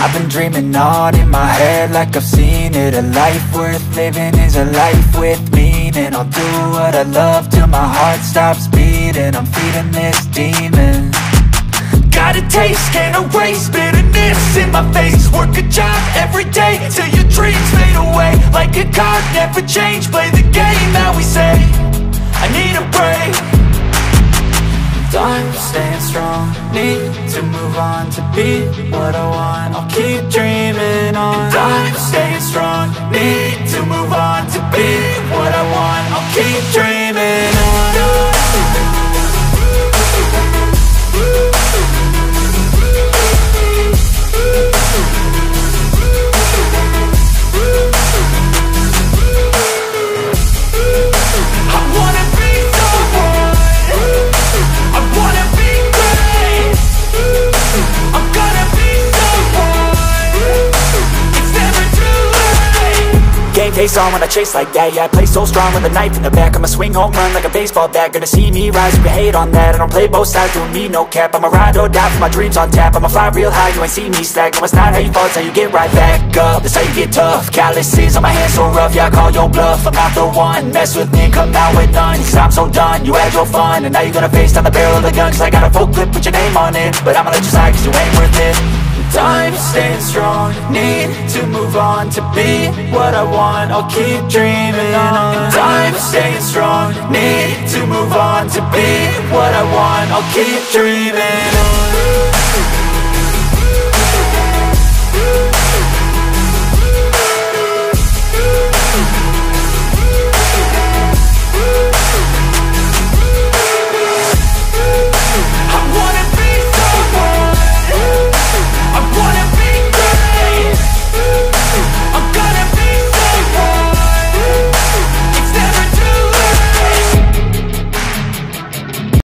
I've been dreaming on in my head like I've seen it. A life worth living is a life with meaning. I'll do what I love till my heart stops beating. I'm feeding this demon. Got a taste, can't erase bitterness in my face. Work a job every day till your dreams fade away. Like a card, never change, play the game that we say. I need a break. I'm staying strong, need to move on to be what I want. I'll keep dreaming on. I'm staying strong, need to move on to be what I want. I'll keep dreaming on. Face on when I chase like that. Yeah, I play so strong with a knife in the back. I'ma swing home run like a baseball bat. Gonna see me rise, you can hate on that. I don't play both sides, doing me no cap. I'ma ride or die for my dreams on tap. I'ma fly real high, you ain't see me slack. No, it's not how you fall, it's how you get right back up. That's how you get tough. Calluses on my hands so rough, yeah, I call your bluff. I'm not the one, mess with me, come out with none. Cause I'm so done, you had your fun. And now you're gonna face down the barrel of the gun. Cause I got a full clip, put your name on it. But I'ma let you slide cause you ain't worth it. I'm staying strong, need to move on to be what I want. I'll keep dreaming on. I'm staying strong, need to move on to be what I want. I'll keep dreaming on.